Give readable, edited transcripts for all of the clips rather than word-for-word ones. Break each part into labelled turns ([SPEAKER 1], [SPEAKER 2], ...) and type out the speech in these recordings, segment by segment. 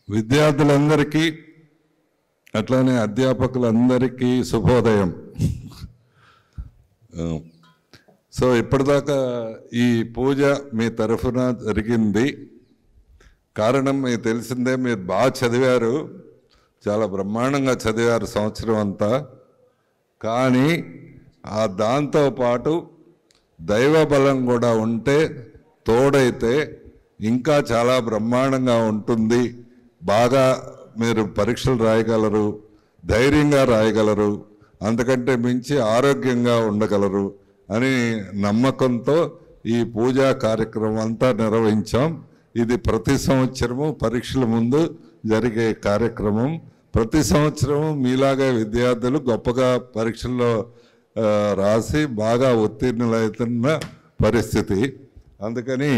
[SPEAKER 1] విద్యార్థులందరికీ అట్లానే అధ్యాపకులందరికీ శుభోదయం. సో ఇప్పటిదాకా ఈ పూజ మీ తరఫున జరిగింది. కారణం మీకు తెలిసిందే, మీరు బాగా చదివారు, చాలా బ్రహ్మాండంగా చదివారు సంవత్సరం అంతా. కానీ దాంతోపాటు దైవ బలం కూడా ఉంటే, తోడైతే ఇంకా చాలా బ్రహ్మాండంగా ఉంటుంది. బాగా మీరు పరీక్షలు రాయగలరు, ధైర్యంగా రాయగలరు, అంతకంటే మించి ఆరోగ్యంగా ఉండగలరు అని నమ్మకంతో ఈ పూజా కార్యక్రమం అంతా నిర్వహించాం. ఇది ప్రతి సంవత్సరము పరీక్షల ముందు జరిగే కార్యక్రమం. ప్రతి సంవత్సరము మీలాగా విద్యార్థులు గొప్పగా పరీక్షల్లో రాసి బాగా ఉత్తీర్ణులవుతున్న పరిస్థితి. అందుకని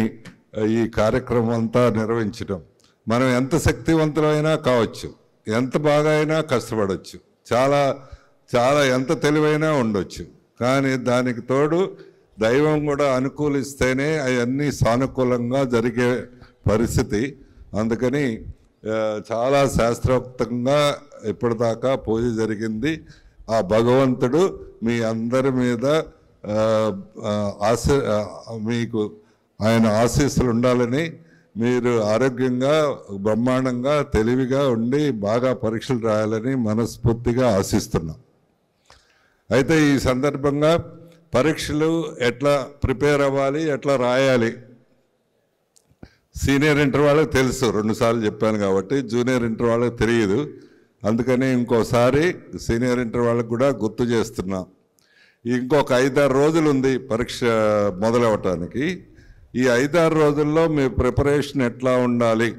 [SPEAKER 1] ఈ కార్యక్రమం అంతా నిర్వహించడం. మనం ఎంత శక్తివంతులైనా కావచ్చు, ఎంత బాగా అయినా కష్టపడవచ్చు, చాలా చాలా ఎంత తెలివైనా ఉండొచ్చు. కానీ దానికి తోడు దైవం కూడా అనుకూలిస్తేనే అవన్నీ సానుకూలంగా జరిగే పరిస్థితి. అందుకని చాలా శాస్త్రోక్తంగా ఇప్పటిదాకా పూజ జరిగింది. ఆ భగవంతుడు మీ అందరి మీద మీకు ఆయన ఆశీస్సులు ఉండాలని, మీరు ఆరోగ్యంగా బ్రహ్మాండంగా తెలివిగా ఉండి బాగా పరీక్షలు రాయాలని మనస్ఫూర్తిగా ఆశిస్తున్నాం. అయితే ఈ సందర్భంగా పరీక్షలు ఎట్లా ప్రిపేర్ అవ్వాలి, ఎట్లా రాయాలి, సీనియర్ ఇంటర్ వాళ్ళకి తెలుసు, 2 సార్లు చెప్పాను కాబట్టి. జూనియర్ ఇంటర్ వాళ్ళకి తెలియదు. అందుకని ఇంకోసారి సీనియర్ ఇంటర్ వాళ్ళకి కూడా గుర్తు చేస్తున్నాం. ఇంకొక 5-6 రోజులు ఉంది పరీక్ష మొదలవటానికి. ఈ 5-6 రోజుల్లో మీ ప్రిపరేషన్ ఎట్లా ఉండాలి?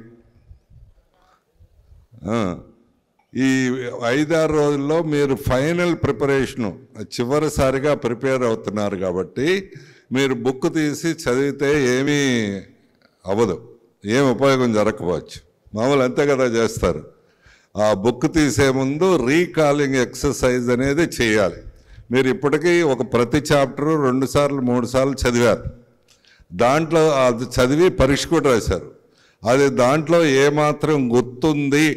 [SPEAKER 1] ఈ 5-6 రోజుల్లో మీరు ఫైనల్ ప్రిపరేషను చివరిసారిగా ప్రిపేర్ అవుతున్నారు కాబట్టి మీరు బుక్ తీసి చదివితే ఏమీ అవ్వదు, ఏం ఉపయోగం జరగకపోవచ్చు. మామూలు అంతే కదా చేస్తారు. ఆ బుక్ తీసే ముందు రీకాలింగ్ ఎక్సర్సైజ్ అనేది చేయాలి. మీరు ఇప్పటికీ ప్రతి చాప్టరు 2 సార్లు 3 సార్లు చదివారు. దాంట్లో అది చదివి పరీక్ష కూడా రాశారు. అది దాంట్లో ఏమాత్రం గుర్తుంది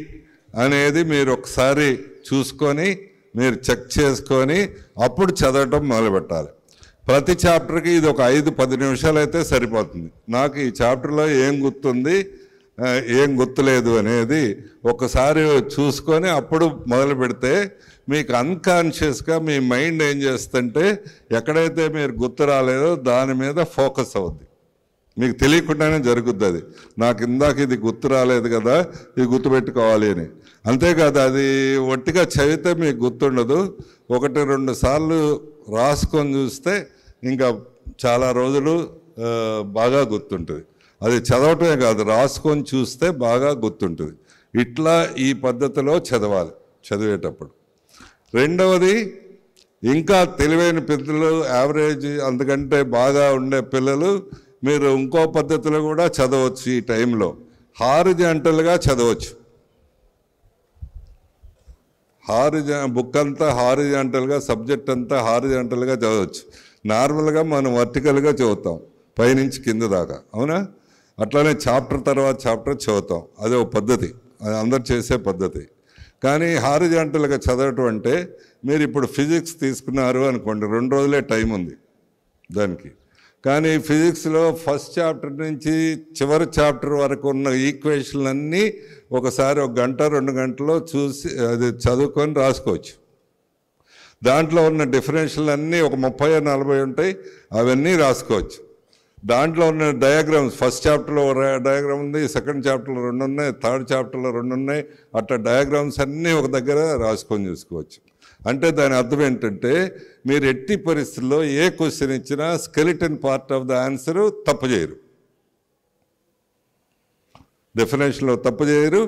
[SPEAKER 1] అనేది మీరు ఒకసారి చూసుకొని మీరు చెక్ చేసుకొని అప్పుడు చదవటం మొదలుపెట్టాలి. ప్రతి చాప్టర్కి ఇది ఒక 5-10 నిమిషాలు అయితే సరిపోతుంది. నాకు ఈ చాప్టర్లో ఏం గుర్తుంది, ఏం గుర్తులేదు అనేది ఒకసారి చూసుకొని అప్పుడు మొదలు పెడితే మీకు అన్కాన్షియస్గా మీ మైండ్ ఏం చేస్తుంటే ఎక్కడైతే మీరు గుర్తు రాలేదో దాని మీద ఫోకస్ అవుద్ది. మీకు తెలియకుండానే జరుగుద్ది. అది నాకు ఇందాక ఇది గుర్తు రాలేదు కదా, ఇది గుర్తుపెట్టుకోవాలి అని. అంతేకాదు, అది ఒట్టిగా చదివితే మీకు గుర్తుండదు. 1-2 సార్లు రాసుకొని చూస్తే ఇంకా చాలా రోజులు బాగా గుర్తుంటుంది. అది చదవటమే కాదు, రాసుకొని చూస్తే బాగా గుర్తుంటుంది. ఇట్లా ఈ పద్ధతిలో చదవాలి చదివేటప్పుడు. రెండవది, ఇంకా తెలివైన పిల్లలు, యావరేజ్ అంతకంటే బాగా ఉండే పిల్లలు మీరు ఇంకో పద్ధతిలో కూడా చదవచ్చు. ఈ టైంలో హారిజాంటల్గా చదవచ్చు. బుక్ అంతా హారిజాంటల్గా, సబ్జెక్ట్ అంతా హారిజాంటల్గా చదవచ్చు. నార్మల్గా మనం వర్టికల్గా చదువుతాం, పైనుంచి కింద దాకా, అవునా? అట్లానే చాప్టర్ తర్వాత చాప్టర్ చదువుతాం. అదే ఒక పద్ధతి, అది అందరు చేసే పద్ధతి. కానీ హారిజాంటల్గా చదవటం అంటే, మీరు ఇప్పుడు ఫిజిక్స్ తీసుకున్నారు అనుకోండి, 2 రోజులే టైం ఉంది దానికి. కానీ ఫిజిక్స్లో ఫస్ట్ చాప్టర్ నుంచి చివరి చాప్టర్ వరకు ఉన్న ఈక్వేషన్లన్నీ ఒకసారి 1 గంట 2 గంటలో చూసి అది చదువుకొని రాసుకోవచ్చు. దాంట్లో ఉన్న డిఫరెన్షియల్ అన్నీ ఒక 30-40 ఉంటాయి, అవన్నీ రాసుకోవచ్చు. దాంట్లో ఉన్న డయాగ్రామ్స్, ఫస్ట్ చాప్టర్లో డయాగ్రామ్ ఉంది, సెకండ్ చాప్టర్లో 2 ఉన్నాయి, థర్డ్ చాప్టర్లో 2 ఉన్నాయి. అట్లా డయాగ్రామ్స్ అన్నీ ఒక దగ్గర రాసుకొని చూసుకోవచ్చు. అంటే దాని అర్థం ఏంటంటే, మీరు ఎట్టి పరిస్థితుల్లో ఏ క్వశ్చన్ ఇచ్చినా skeleton part of the answer తప్పు చేయరు. డెఫినేషన్లో తప్పు చేయరు,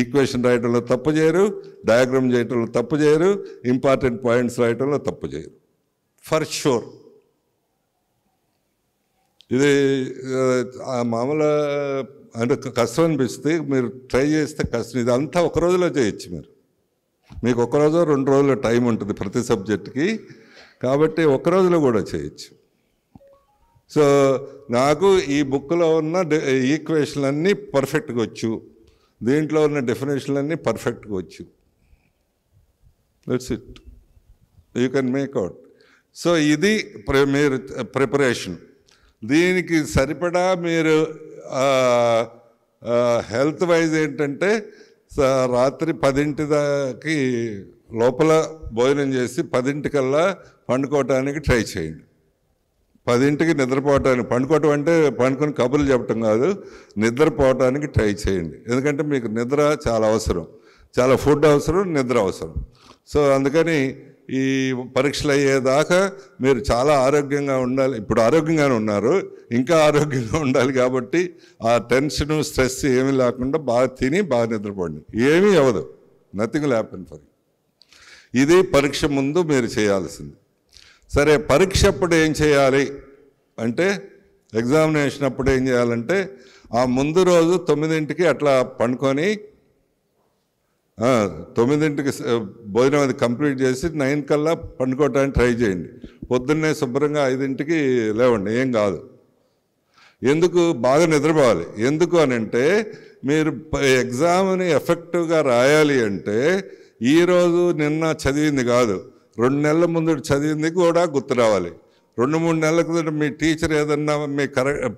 [SPEAKER 1] ఈక్వేషన్ రాయటంలో తప్పు చేయరు, డయాగ్రామ్ చేయటంలో తప్పు చేయరు, ఇంపార్టెంట్ పాయింట్స్ రాయటంలో తప్పు చేయరు, ఫర్ షూర్. ఇది మామూలు అంటే కష్టం అనిపిస్తుంది, మీరు ట్రై చేస్తే కష్టం. ఇదంతా 1 రోజులో చేయొచ్చు. మీకు 1 రోజు 2 రోజుల టైం ఉంటుంది ప్రతి సబ్జెక్ట్కి, కాబట్టి 1 రోజులో కూడా చేయొచ్చు. సో నాకు ఈ బుక్లో ఉన్న ఈక్వేషన్లన్నీ పర్ఫెక్ట్గా వచ్చు. దీంట్లో ఉన్న డెఫినేషన్లన్నీ పర్ఫెక్ట్గా వచ్చు. That's it, you can make out. So ఇది మీరు ప్రిపరేషన్. దీనికి సరిపడా మీరు హెల్త్ వైజ్ ఏంటంటే రాత్రి 10 లోపల భోజనం చేసి 10 పండుకోవటానికి ట్రై చేయండి. 10 నిద్రపోవటానికి, పండుకోవటం అంటే పండుకొని కబుర్లు చెప్పటం కాదు, నిద్రపోవటానికి ట్రై చేయండి. ఎందుకంటే మీకు నిద్ర చాలా అవసరం, చాలా ఫుడ్ అవసరం, నిద్ర అవసరం. సో అందుకని ఈ పరీక్షలు అయ్యేదాకా మీరు చాలా ఆరోగ్యంగా ఉండాలి. ఇప్పుడు ఆరోగ్యంగానే ఉన్నారు, ఇంకా ఆరోగ్యంగా ఉండాలి. కాబట్టి ఆ టెన్షను స్ట్రెస్ ఏమీ లేకుండా బాగా తిని బాగా నిద్రపోండి. ఏమీ అవ్వదు, nothing will happen for you. ఇది పరీక్ష ముందు మీరు చేయాల్సింది. సరే, పరీక్ష అప్పుడు ఏం చేయాలి అంటే, ఎగ్జామినేషన్ అప్పుడు ఏం చేయాలంటే, ఆ ముందు రోజు 9కి అట్లా పండుకొని 9కి భోజనం అది కంప్లీట్ చేసి 9 కల్లా పండుకోవటానికి ట్రై చేయండి. పొద్దున్నే శుభ్రంగా 5కి లేవండి, ఏం కాదు. ఎందుకు? బాగా నిద్రపోవాలి. ఎందుకు అని అంటే, మీరు ఎగ్జామ్ని ఎఫెక్టివ్గా రాయాలి అంటే ఈరోజు నిన్న చదివింది కాదు, 2 నెలల ముందు చదివింది కూడా గుర్తు రావాలి. 2-3 నెలల క్రితం మీ టీచర్ ఏదన్నా మీ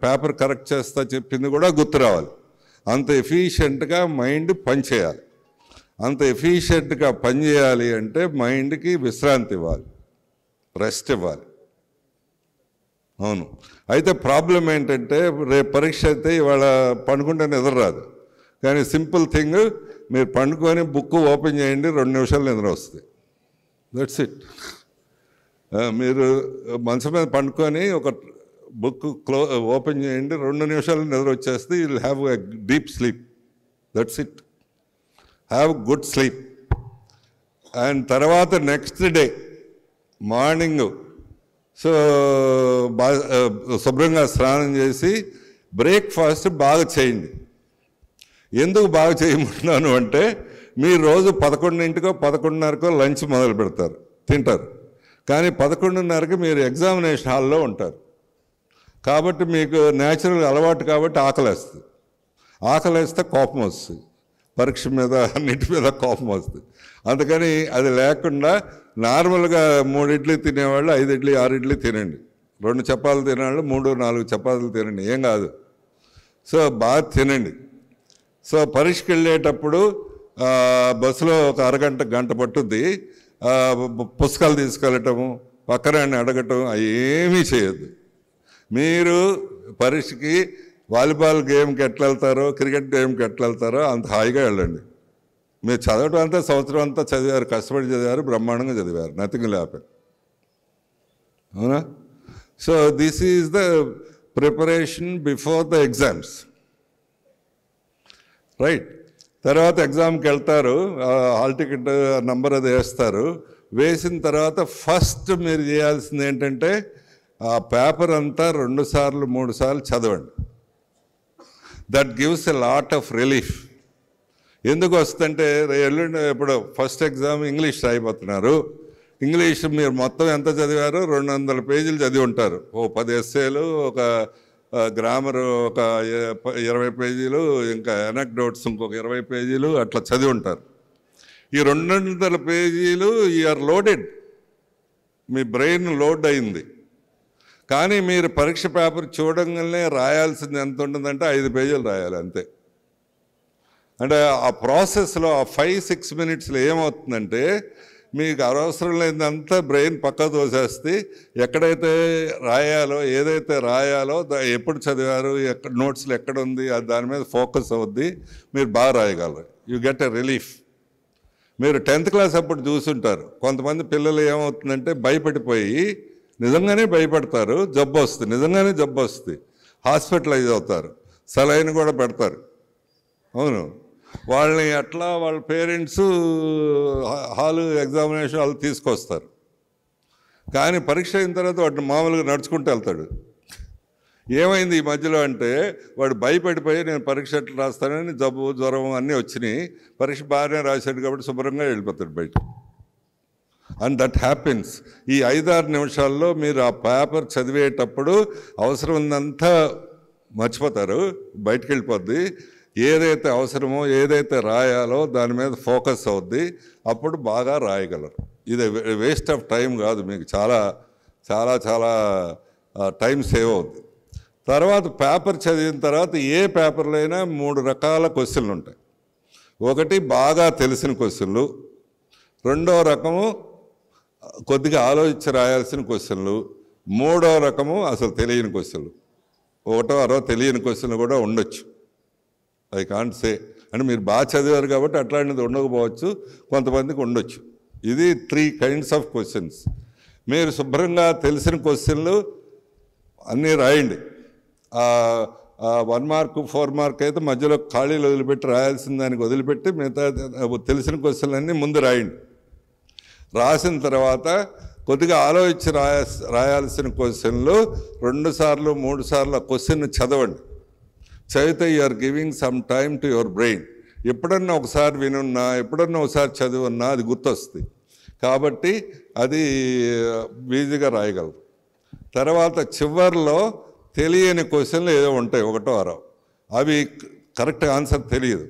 [SPEAKER 1] పేపర్ కరెక్ట్ చేస్తా చెప్పింది కూడా గుర్తు రావాలి. అంత ఎఫిషియెంట్గా మైండ్ పనిచేయాలి. అంత ఎఫిషియెంట్గా పనిచేయాలి అంటే మైండ్కి విశ్రాంతి ఇవ్వాలి, రెస్ట్ ఇవ్వాలి. అవును. అయితే ప్రాబ్లం ఏంటంటే, రేపు పరీక్ష అయితే ఇవాళ పండుకుంటే నిద్ర రాదు. కానీ సింపుల్ థింగ్, మీరు పండుకొని బుక్ ఓపెన్ చేయండి, 2 నిమిషాలు నిద్ర వస్తుంది. That's it. మీరు మంచం మీద పండుకొని ఒక బుక్ ఓపెన్ చేయండి, 2 నిమిషాలు నిద్ర వచ్చేస్తే you will have a deep sleep. That's it. Have good sleep. And తర్వాత నెక్స్ట్ డే మార్నింగ్ బాగా శుభ్రంగా స్నానం చేసి బ్రేక్ఫాస్ట్ బాగా చేయండి. ఎందుకు బాగా చేయమంటున్నాను అంటే, మీరు రోజు 11కో 11:30కో లంచ్ మొదలు పెడతారు, తింటారు. కానీ 11:30కి మీరు ఎగ్జామినేషన్ హాల్లో ఉంటారు. కాబట్టి మీకు న్యాచురల్ అలవాటు కాబట్టి ఆకలేస్తుంది. ఆకలేస్తే కోపం వస్తుంది, పరీక్ష మీద అన్నిటి మీద కోపం వస్తుంది. అందుకని అది లేకుండా నార్మల్గా 3 ఇడ్లీ తినేవాళ్ళు 5 ఇడ్లీ 6 ఇడ్లీ తినండి. 2 చపాతీలు తినేవాళ్ళు 3-4 చపాతీలు తినండి, ఏం కాదు. సో బాగా తినండి. సో పరీక్షకి వెళ్ళేటప్పుడు బస్సులో ఒక అరగంట గంట పట్టుద్ది. పుస్తకాలు తీసుకెళ్ళటము, పక్కన అడగటం అవి ఏమీ చేయొద్దు. మీరు పరీక్షకి వాలీబాల్ గేమ్కి ఎట్లా వెళ్తారో, క్రికెట్ గేమ్కి ఎట్లా వెళ్తారో అంత హాయిగా వెళ్ళండి. మీరు చదవటం అంతా సంవత్సరం అంతా చదివారు, కష్టపడి చదివారు, బ్రహ్మాండంగా చదివారు, నథింగ్ విల్ హ్యాపెన్. అవునా? So this is the preparation before the exams, right? తర్వాత ఎగ్జామ్కి వెళ్తారు, హాల్ టికెట్ నంబర్ అది వేస్తారు. వేసిన తర్వాత ఫస్ట్ మీరు చేయాల్సింది ఏంటంటే, ఆ పేపర్ అంతా 2 సార్లు 3 సార్లు చదవండి. That gives a lot of relief. ఎందుకు వస్తుందంటే, ఎల్లుండి ఇప్పుడు ఫస్ట్ ఎగ్జామ్ ఇంగ్లీష్ రాయిపోతున్నారు. ఇంగ్లీష్ మీరు మొత్తం ఎంత చదివారో 200 పేజీలు చదివి ఉంటారు. ఓ 10 ఎస్సేలు, ఒక గ్రామర్ ఒక 20 పేజీలు, ఇంకా ఎనక్డోట్స్ ఇంకొక 20 పేజీలు అట్లా చదివి ఉంటారు. ఈ 200 పేజీలు యూఆర్ లోడెడ్, మీ బ్రెయిన్ లోడ్ అయింది. కానీ మీరు పరీక్ష పేపర్ చూడంగానే రాయాల్సింది ఎంత ఉంటుందంటే 5 పేజీలు రాయాలి అంతే. అంటే ఆ ప్రాసెస్లో ఆ 5-6 మినిట్స్లో ఏమవుతుందంటే, మీకు అవసరం లేదంతా బ్రెయిన్ పక్క తోసేస్తే, ఎక్కడైతే రాయాలో ఏదైతే రాయాలో ఎప్పుడు చదివారు, ఎక్కడ నోట్స్లో ఎక్కడ ఉంది దాని మీద ఫోకస్ అవుద్ది, మీరు బాగా రాయగలరు. You get a relief. మీరు 10th క్లాస్ అప్పుడు చూసుంటారు, కొంతమంది పిల్లలు ఏమవుతుందంటే భయపడిపోయి నిజంగానే భయపడతారు, జబ్బు వస్తుంది, నిజంగానే జబ్బు వస్తుంది, హాస్పిటలైజ్ అవుతారు, సలైన్ కూడా పెడతారు. అవును, వాళ్ళని అట్లా వాళ్ళ పేరెంట్స్ హాలు ఎగ్జామినేషన్ వాళ్ళు తీసుకొస్తారు. కానీ పరీక్ష అయిన తర్వాత వాడు మామూలుగా నడుచుకుంటూ వెళ్తాడు. ఏమైంది ఈ మధ్యలో అంటే, వాడు భయపడిపోయి నేను పరీక్ష ఎట్లా రాస్తానని జబ్బు జ్వరం అన్నీ వచ్చినాయి, పరీక్ష బాగానే రాశాడు కాబట్టి శుభ్రంగా వెళ్ళిపోతాడు బయట. And that happens. ఈ 5-6 నిమిషాల్లో మీరు ఆ పేపర్ చదివేటప్పుడు అవసరం ఉందంతా మర్చిపోతారు, బయటకు వెళ్ళిపోద్ది. ఏదైతే అవసరమో ఏదైతే రాయాలో దాని మీద ఫోకస్ అవుద్ది, అప్పుడు బాగా రాయగలరు. ఇది వేస్ట్ ఆఫ్ టైం కాదు, మీకు చాలా చాలా చాలా టైం సేవ్ అవుద్ది. తర్వాత పేపర్ చదివిన తర్వాత ఏ పేపర్లో అయినా 3 రకాల క్వశ్చన్లు ఉంటాయి. ఒకటి బాగా తెలిసిన క్వశ్చన్లు, రెండో రకము కొద్దిగా ఆలోచించి రాయాల్సిన క్వశ్చన్లు, మూడో రకము అసలు తెలియని క్వశ్చన్లు. ఒకటో అరో తెలియని క్వశ్చన్లు కూడా ఉండొచ్చు. ఐ కాంట్ సే, అంటే మీరు బాగా చదివారు కాబట్టి అట్లాంటిది ఉండకపోవచ్చు, కొంతమందికి ఉండొచ్చు. ఇది 3 kinds ఆఫ్ క్వశ్చన్స్. మీరు శుభ్రంగా తెలిసిన క్వశ్చన్లు అన్నీ రాయండి. 1 మార్క్ 4 మార్క్ అయితే మధ్యలో ఖాళీలు వదిలిపెట్టి రాయాల్సిన దానికి వదిలిపెట్టి మిగతా తెలిసిన క్వశ్చన్లన్నీ ముందు రాయండి. రాసిన తర్వాత కొద్దిగా ఆలోచించి రాయాల్సిన క్వశ్చన్లు 2 సార్లు 3 సార్లు ఆ క్వశ్చన్ చదవండి. చదివితే you are giving some time to your brain. ఎప్పుడన్నా ఒకసారి వినున్నా, ఎప్పుడన్నా ఒకసారి చదివున్నా అది గుర్తొస్తుంది, కాబట్టి అది ఈజీగా రాయగలరు. తర్వాత చివరిలో తెలియని క్వశ్చన్లు ఏదో ఉంటాయి, ఒకటో అరో, అవి కరెక్ట్ ఆన్సర్ తెలియదు,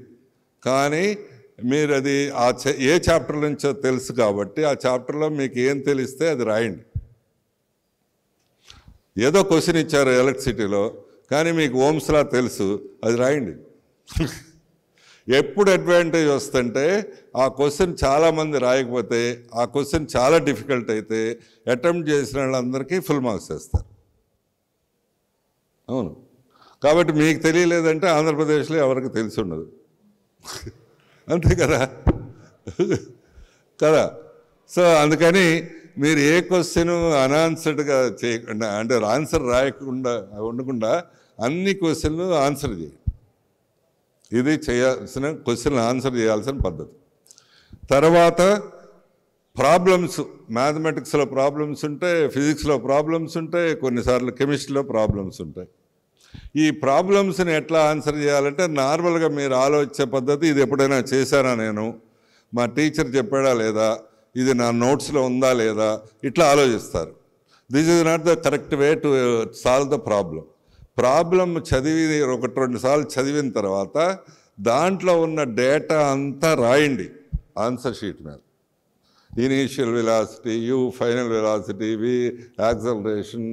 [SPEAKER 1] కానీ మీరు అది ఏ చాప్టర్ నుంచో తెలుసు కాబట్టి ఆ చాప్టర్లో మీకు ఏం తెలిస్తే అది రాయండి. ఏదో క్వశ్చన్ ఇచ్చారు ఎలక్ట్రిసిటీలో, కానీ మీకు ఓమ్స్లా తెలుసు, అది రాయండి. ఎప్పుడు అడ్వాంటేజ్ వస్తుంటే ఆ క్వశ్చన్ చాలామంది రాయకపోతే, ఆ క్వశ్చన్ చాలా డిఫికల్ట్ అయితే అటెంప్ట్ చేసిన వాళ్ళందరికీ ఫుల్ మార్క్స్ వేస్తారు. అవును, కాబట్టి మీకు తెలియలేదంటే ఆంధ్రప్రదేశ్లో ఎవరికి తెలిసి ఉండదు, అంతే కదా కదా. సో అందుకని మీరు ఏ క్వశ్చన్ అనాన్సర్డ్గా చేయకుండా, అంటే ఆన్సర్ రాయకుండా ఉండకుండా అన్ని క్వశ్చన్లు ఆన్సర్ చేయండి. ఇది చేయాల్సిన క్వశ్చన్లు ఆన్సర్ చేయాల్సిన పద్ధతి. తర్వాత ప్రాబ్లమ్స్, మ్యాథమెటిక్స్లో ప్రాబ్లమ్స్ ఉంటాయి, ఫిజిక్స్లో ప్రాబ్లమ్స్ ఉంటాయి, కొన్నిసార్లు కెమిస్ట్రీలో ప్రాబ్లమ్స్ ఉంటాయి. ఈ ప్రాబ్లమ్స్ని ఎట్లా ఆన్సర్ చేయాలంటే నార్మల్గా మీరు ఆలోచించే పద్ధతి, ఇది ఎప్పుడైనా చేశానా నేను, మా టీచర్ చెప్పాడా లేదా, ఇది నా నోట్స్లో ఉందా లేదా, ఇట్లా ఆలోచిస్తారు. This is not the correct way to solve the problem. Problem చదివి 1-2 సార్లు చదివిన తర్వాత దాంట్లో ఉన్న డేటా అంతా రాయండి ఆన్సర్ షీట్ మీద. Initial velocity, u final velocity, v acceleration,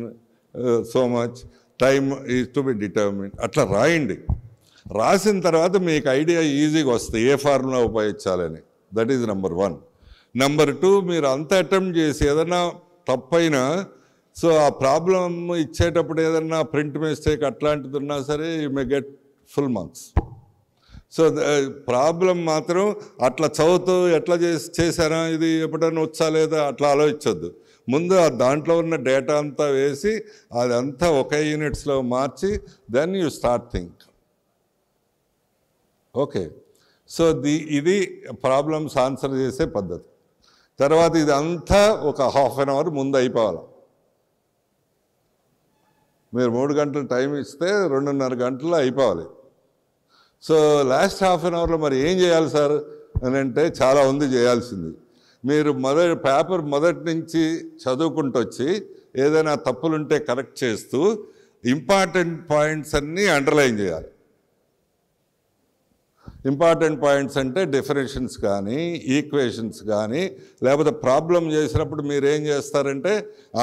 [SPEAKER 1] so much time is to be determine, అట్లా రాయండి. రాసిన తర్వాత మీకు ఐడియా ఈజీగా వస్తుంది ఏ ఫార్ములా ఉపయోగించాలని. That is number 1. నెంబర్ 2, మీరు అంత అటెంప్ట్ చేసి ఏదన్నా తప్పైనా, సో ఆ ప్రాబ్లం ఇచ్చేటప్పుడు ఏదన్నా ప్రింట్ మిస్టేక్ అట్లాంటిది ఉన్నా సరే you may get full marks. So problem మాత్రం అట్లా చదువుతూ ఎట్లా చేశారా, ఇది ఎప్పుడైనా వచ్చా లేదా అట్లా ఆలోచించొద్దు. ముందు దాంట్లో ఉన్న డేటా అంతా వేసి అదంతా ఒకే యూనిట్స్లో మార్చి then you start think. Okay, so ఇది ప్రాబ్లమ్స్ ఆన్సర్ చేసే పద్ధతి. తర్వాత ఇది అంతా ఒక 1/2 hour ముందు అయిపోవాలి. మీరు 3 గంటలు టైం ఇస్తే 2.5 గంటల్లో అయిపోవాలి. సో లాస్ట్ 1/2 hourలో మరి ఏం చేయాలి సార్ అని అంటే చాలా ఉంది చేయాల్సింది. మీరు పేపర్ మొదటి నుంచి చదువుకుంటూ వచ్చి ఏదైనా తప్పులుంటే కరెక్ట్ చేస్తూ ఇంపార్టెంట్ పాయింట్స్ అన్నీ అండర్లైన్ చేయాలి. ఇంపార్టెంట్ పాయింట్స్ అంటే డెఫినేషన్స్ కానీ, ఈక్వేషన్స్ కానీ, లేకపోతే ప్రాబ్లం చేసినప్పుడు మీరు ఏం చేస్తారంటే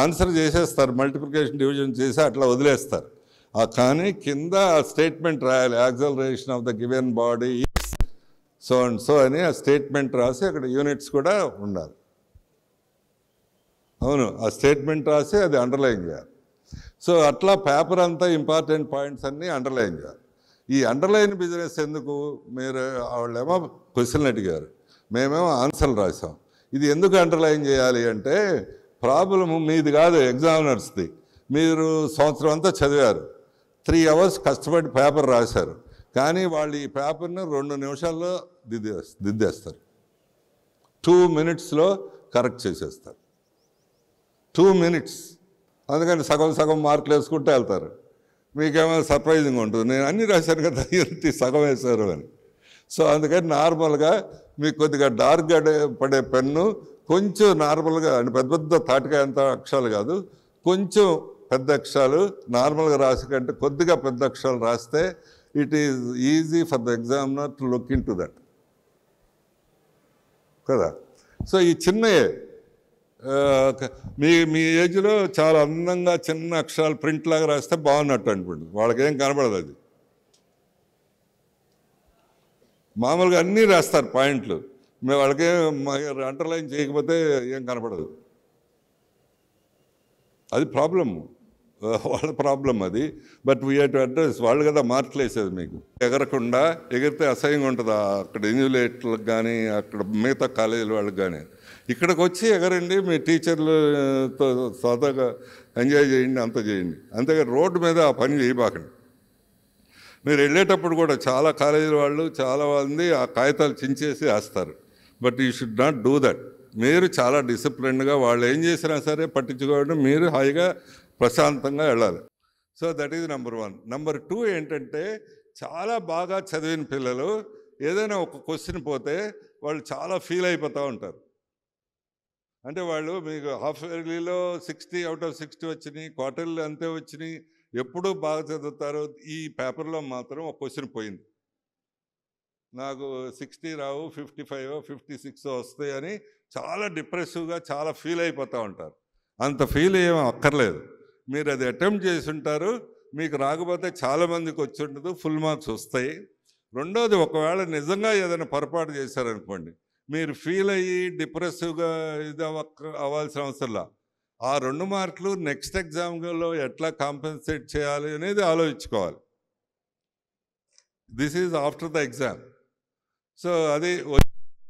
[SPEAKER 1] ఆన్సర్ చేసేస్తారు, మల్టిప్లికేషన్ డివిజన్ చేసి అట్లా వదిలేస్తారు. కానీ కింద స్టేట్మెంట్ రాయాలి, acceleration of the given body so and so అని ఆ స్టేట్మెంట్ రాసి అక్కడ యూనిట్స్ కూడా ఉండాలి. అవును, ఆ స్టేట్మెంట్ రాసి అది అండర్లైన్ చేయాలి. సో అట్లా పేపర్ అంతా ఇంపార్టెంట్ పాయింట్స్ అన్నీ అండర్లైన్ చేయాలి. ఈ అండర్లైన్ బిజినెస్ ఎందుకు, మీరు వాళ్ళేమో క్వశ్చన్లు అడిగారు, మేమేమో ఆన్సర్లు రాసాం. ఇది ఎందుకు అండర్లైన్ చేయాలి అంటే ప్రాబ్లము మీది కాదు, ఎగ్జామినర్స్ది. మీరు సంవత్సరం అంతా చదివారు, 3 hours కష్టపడి పేపర్ రాశారు, కానీ వాళ్ళు ఈ పేపర్ని 2 నిమిషాల్లో దిద్దేస్తారు, 2 minutesలో కరెక్ట్ చేసేస్తారు. 2 minutes. అందుకని సగం మార్కులు వేసుకుంటూ వెళ్తారు. మీకేమో సర్ప్రైజింగ్ ఉంటుంది, నేను అన్నీ రాశాను కదా ఇంటి సగం వేశారు అని. సో అందుకని నార్మల్గా మీకు కొద్దిగా డార్క్గా పడే పెన్ను కొంచెం నార్మల్గా, అంటే పెద్ద తాటికాయ అంత అక్షరాలు కాదు, కొంచెం పెద్ద అక్షరాలు నార్మల్గా రాసి కంటే కొద్దిగా పెద్ద అక్షరాలు రాస్తే it is easy for the examiner to look in to that కదా. సో ఈ చిన్నయే మీ ఏజ్లో చాలా అందంగా చిన్న అక్షరాలు ప్రింట్ లాగా రాస్తే బాగున్నట్టు అనిపించింది, వాళ్ళకేం కనపడదు. అది మామూలుగా అన్నీ రాస్తారు పాయింట్లు, మేము వాళ్ళకేం అండర్లైన్ చేయకపోతే ఏం కనపడదు. అది ప్రాబ్లమ్, వాళ్ళ ప్రాబ్లం అది. But we have to address. వాళ్ళు కదా మార్కులు వేసేది మీకు. ఎగరకుండా ఎగిరితే అసహ్యంగా ఉంటుంది అక్కడ ఇన్యులేట్లకు కానీ అక్కడ మిగతా కాలేజీల వాళ్ళకి కానీ. ఇక్కడికి వచ్చి ఎగరండి, మీ టీచర్లతో సరదాగా ఎంజాయ్ చేయండి, అంత చేయండి. అంతేగా రోడ్డు మీద ఆ పని చేయబాకండి. మీరు వెళ్ళేటప్పుడు కూడా చాలా కాలేజీల వాళ్ళు చాలా మంది ఆ కాగితాలు చించేసి వేస్తారు. But you should not do that. మీరు చాలా డిసిప్లిన్డ్గా వాళ్ళు ఏం చేసినా సరే పట్టించుకోవడం, మీరు హాయిగా ప్రశాంతంగా వెళ్ళాలి. So that is number 1. Number 2 ఏంటంటే, చాలా బాగా చదివిన పిల్లలు ఏదైనా ఒక క్వశ్చన్ పోతే వాళ్ళు చాలా ఫీల్ అయిపోతూ ఉంటారు. అంటే వాళ్ళు మీకు హాఫ్ ఇయర్లీలో 60 out of 60 వచ్చినాయి, క్వార్టర్లీ అంతే వచ్చినాయి, ఎప్పుడూ బాగా చదువుతారు. ఈ పేపర్లో మాత్రం ఒక క్వశ్చన్ పోయింది, నాకు 60 రావు, 55 56 వస్తాయని చాలా డిప్రెసివ్గా చాలా ఫీల్ అయిపోతూ ఉంటారు. అంత ఫీల్ ఏమీ అక్కర్లేదు. మీరు అది అటెంప్ట్ చేసి ఉంటారు, మీకు రాకపోతే చాలామందికి వచ్చి ఉండదు, ఫుల్ మార్క్స్ వస్తాయి. రెండోది, ఒకవేళ నిజంగా ఏదైనా పొరపాటు చేశారనుకోండి, మీరు ఫీల్ అయ్యి డిప్రెసివ్గా ఇది అవ్వాల్సిన అవసరంలా. ఆ 2 మార్కులు నెక్స్ట్ ఎగ్జామ్లో ఎట్లా కాంపెన్సేట్ చేయాలి అనేది ఆలోచించుకోవాలి. This is after the exam. So అది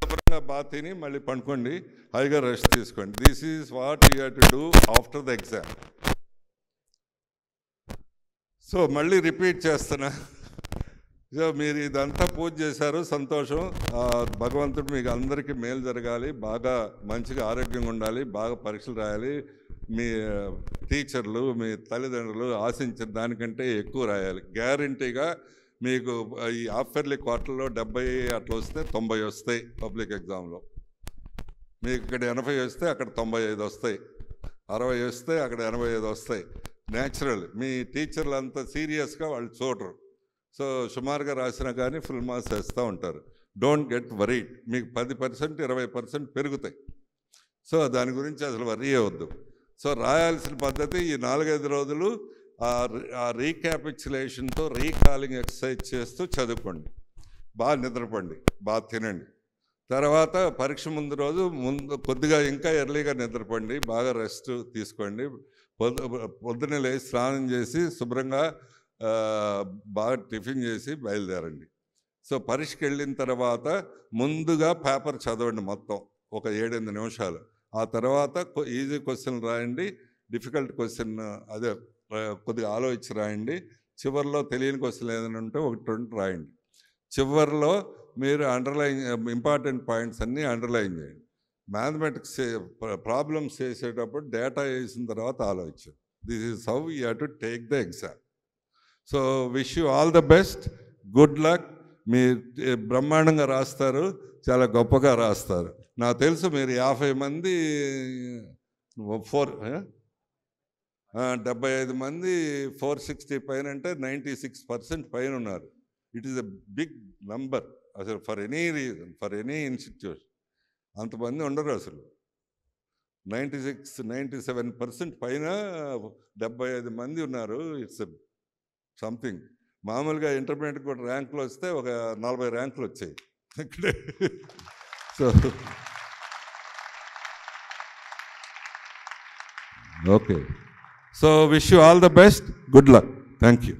[SPEAKER 1] శుభ్రంగా బాగా తిని మళ్ళీ పండుకోండి, హాయిగా రెస్ట్ తీసుకోండి. This is what you have to do after the exam. So మళ్ళీ రిపీట్ చేస్తున్నా. సో మీరు ఇదంతా పూజ చేశారు, సంతోషం. భగవంతుడు మీకు అందరికీ మేలు జరగాలి, బాగా మంచిగా ఆరోగ్యంగా ఉండాలి, బాగా పరీక్షలు రాయాలి. మీ టీచర్లు, మీ తల్లిదండ్రులు ఆశించిన దానికంటే ఎక్కువ రాయాలి. గ్యారంటీగా మీకు ఈ హాఫ్ ఇయర్లీ క్వార్టర్లో 70 అట్లా వస్తే 90 వస్తాయి. పబ్లిక్ ఎగ్జామ్లో మీకు ఇక్కడ 80 వస్తే అక్కడ 95 వస్తాయి, 60 వస్తే అక్కడ 85 వస్తాయి. న్యాచురల్. మీ టీచర్లు అంతా సీరియస్గా వాళ్ళు చూడరు. సో సుమారుగా రాసినా కానీ ఫుల్ మార్క్స్ వేస్తూ ఉంటారు. Don't get worried. మీకు 10% 20% పెరుగుతాయి. సో దాని గురించి అసలు వరీ అవ్వద్దు. సో రాయాల్సిన పద్ధతి ఈ 4-5 రోజులు ఆ రీక్యాపిచులేషన్తో రీకాలింగ్ ఎక్సర్సైజ్ చేస్తూ చదువుకోండి, బాగా నిద్రపోండి, బాగా తినండి. తర్వాత పరీక్ష ముందు కొద్దిగా ఇంకా ఎర్లీగా నిద్రపోండి, బాగా రెస్ట్ తీసుకోండి. పొద్దున్నే లేచి స్నానం చేసి శుభ్రంగా బాగా టిఫిన్ చేసి బయలుదేరండి. సో పరీక్షకి వెళ్ళిన తర్వాత ముందుగా పేపర్ చదవండి మొత్తం ఒక 7-8 నిమిషాలు. ఆ తర్వాత ఈజీ క్వశ్చన్ రాయండి, డిఫికల్ట్ క్వశ్చన్ అదే కొద్దిగా ఆలోచించి రాయండి. చివరిలో తెలియని క్వశ్చన్ ఏదైనా ఉంటే 1-2 రాయండి. చివరిలో మీరు అండర్లైన్ ఇంపార్టెంట్ పాయింట్స్ అన్నీ అండర్లైన్ చేయండి. మ్యాథమెటిక్స్ ప్రాబ్లమ్స్ చేసేటప్పుడు డేటా వేసిన తర్వాత ఆలోచించండి. This is how you have to take the exam. So wish you all the best, good luck. మీరు బ్రహ్మాండంగా రాస్తారు, చాలా గొప్పగా రాస్తారు. నాకు తెలుసు మీరు 50 మంది 75 మంది 460 పైన అంటే 96% పైన ఉన్నారు. It is a big number అసలు for any reason, for any institution. అంతమంది ఉండరు అసలు. 96-97% పైన 75 మంది ఉన్నారు. It's something. మామూలుగా ఇంటర్మీడియట్ కూడా ర్యాంకులు వస్తే ఒక 40 ర్యాంకులు వచ్చాయి ఇక్కడే. So okay. So wish you all the best, good luck. Thank you.